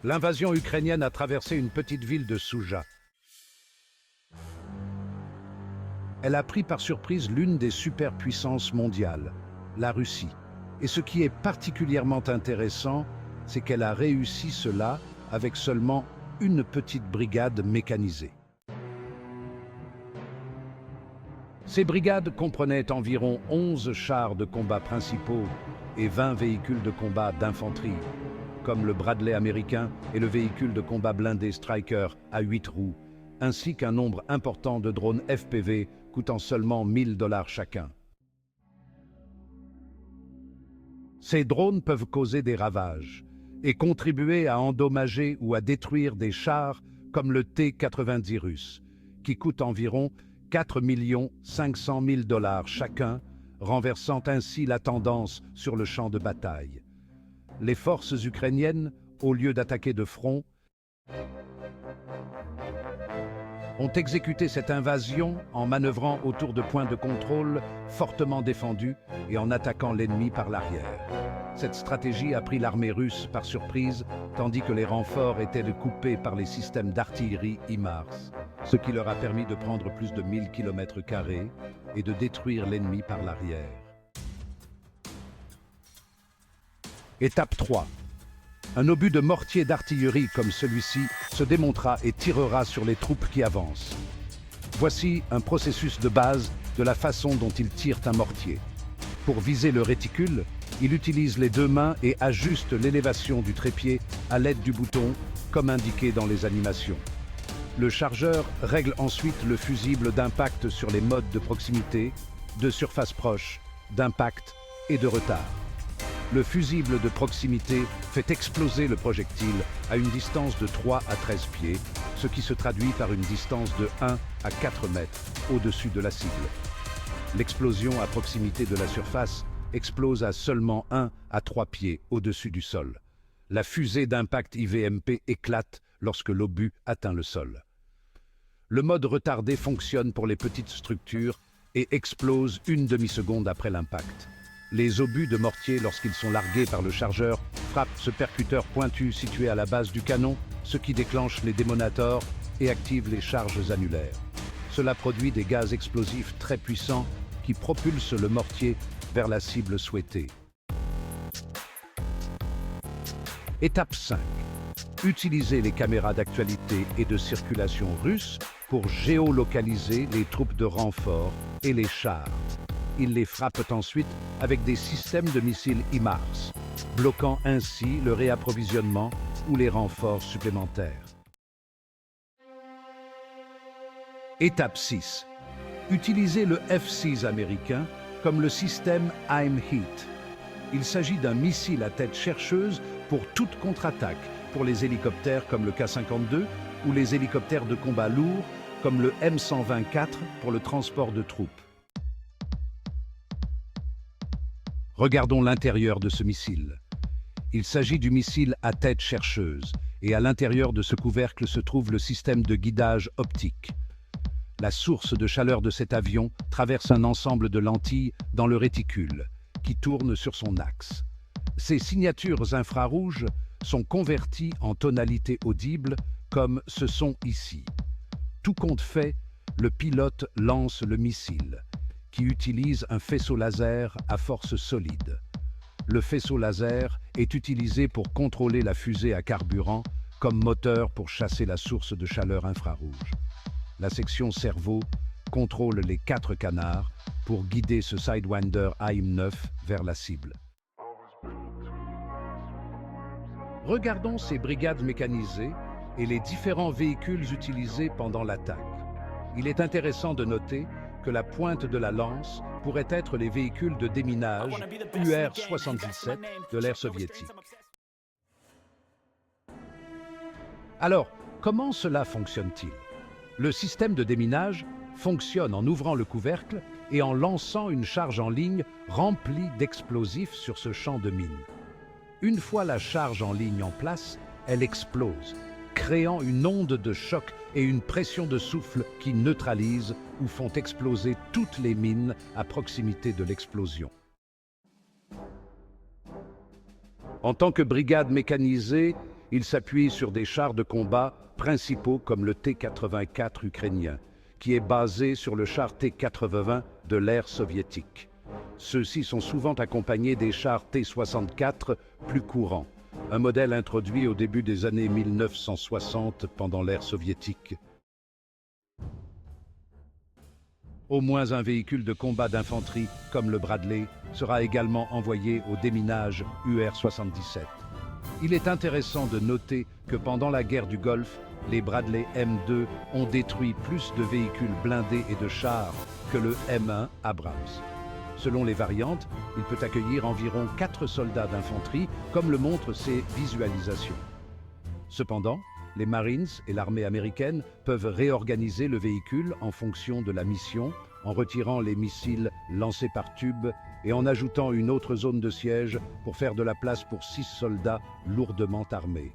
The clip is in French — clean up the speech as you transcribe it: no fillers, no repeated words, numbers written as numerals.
L'invasion ukrainienne a traversé une petite ville de Souja. Elle a pris par surprise l'une des superpuissances mondiales, la Russie. Et ce qui est particulièrement intéressant, c'est qu'elle a réussi cela avec seulement une petite brigade mécanisée. Ces brigades comprenaient environ 11 chars de combat principaux et 20 véhicules de combat d'infanterie, comme le Bradley américain et le véhicule de combat blindé Stryker à 8 roues, ainsi qu'un nombre important de drones FPV coûtant seulement 1000 $ chacun. Ces drones peuvent causer des ravages et contribuer à endommager ou à détruire des chars comme le T-90 russe, qui coûte environ 4 500 000 $ chacun, renversant ainsi la tendance sur le champ de bataille. Les forces ukrainiennes, au lieu d'attaquer de front, ont exécuté cette invasion en manœuvrant autour de points de contrôle fortement défendus et en attaquant l'ennemi par l'arrière. Cette stratégie a pris l'armée russe par surprise, tandis que les renforts étaient coupés par les systèmes d'artillerie HIMARS, ce qui leur a permis de prendre plus de 1000 km² et de détruire l'ennemi par l'arrière. Étape 3. Un obus de mortier d'artillerie comme celui-ci se démontera et tirera sur les troupes qui avancent. Voici un processus de base de la façon dont il tire un mortier. Pour viser le réticule, il utilise les deux mains et ajuste l'élévation du trépied à l'aide du bouton, comme indiqué dans les animations. Le chargeur règle ensuite le fusible d'impact sur les modes de proximité, de surface proche, d'impact et de retard. Le fusible de proximité fait exploser le projectile à une distance de 3 à 13 pieds, ce qui se traduit par une distance de 1 à 4 mètres au-dessus de la cible. L'explosion à proximité de la surface explose à seulement 1 à 3 pieds au-dessus du sol. La fusée d'impact IVMP éclate lorsque l'obus atteint le sol. Le mode retardé fonctionne pour les petites structures et explose une demi-seconde après l'impact. Les obus de mortier, lorsqu'ils sont largués par le chargeur, frappent ce percuteur pointu situé à la base du canon, ce qui déclenche les démonateurs et active les charges annulaires. Cela produit des gaz explosifs très puissants qui propulsent le mortier vers la cible souhaitée. Étape 5. Utilisez les caméras d'actualité et de circulation russes pour géolocaliser les troupes de renfort et les chars. Ils les frappent ensuite avec des systèmes de missiles HIMARS, bloquant ainsi le réapprovisionnement ou les renforts supplémentaires. Étape 6. Utilisez le F-6 américain comme le système AIM Heat. Il s'agit d'un missile à tête chercheuse pour toute contre-attaque, pour les hélicoptères comme le K-52 ou les hélicoptères de combat lourds comme le M124 pour le transport de troupes. Regardons l'intérieur de ce missile. Il s'agit du missile à tête chercheuse et à l'intérieur de ce couvercle se trouve le système de guidage optique. La source de chaleur de cet avion traverse un ensemble de lentilles dans le réticule, qui tourne sur son axe. Ces signatures infrarouges sont converties en tonalités audibles, comme ce son ici. Tout compte fait, le pilote lance le missile, qui utilise un faisceau laser à force solide. Le faisceau laser est utilisé pour contrôler la fusée à carburant, comme moteur pour chasser la source de chaleur infrarouge. La section cerveau contrôle les 4 canards pour guider ce Sidewinder AIM-9 vers la cible. Regardons ces brigades mécanisées et les différents véhicules utilisés pendant l'attaque. Il est intéressant de noter que la pointe de la lance pourrait être les véhicules de déminage UR-77 de l'ère soviétique. Alors, comment cela fonctionne-t-il? Le système de déminage fonctionne en ouvrant le couvercle et en lançant une charge en ligne remplie d'explosifs sur ce champ de mine. Une fois la charge en ligne en place, elle explose, créant une onde de choc et une pression de souffle qui neutralisent ou font exploser toutes les mines à proximité de l'explosion. En tant que brigade mécanisée, Il s'appuie sur des chars de combat principaux comme le T-84 ukrainien, qui est basé sur le char T-80 de l'ère soviétique. Ceux-ci sont souvent accompagnés des chars T-64 plus courants, un modèle introduit au début des années 1960 pendant l'ère soviétique. Au moins un véhicule de combat d'infanterie, comme le Bradley, sera également envoyé au déminage UR-77. Il est intéressant de noter que pendant la guerre du Golfe, les Bradley M2 ont détruit plus de véhicules blindés et de chars que le M1 Abrams. Selon les variantes, il peut accueillir environ 4 soldats d'infanterie, comme le montrent ces visualisations. Cependant, les Marines et l'armée américaine peuvent réorganiser le véhicule en fonction de la mission, en retirant les missiles lancés par tube et en ajoutant une autre zone de siège pour faire de la place pour 6 soldats lourdement armés.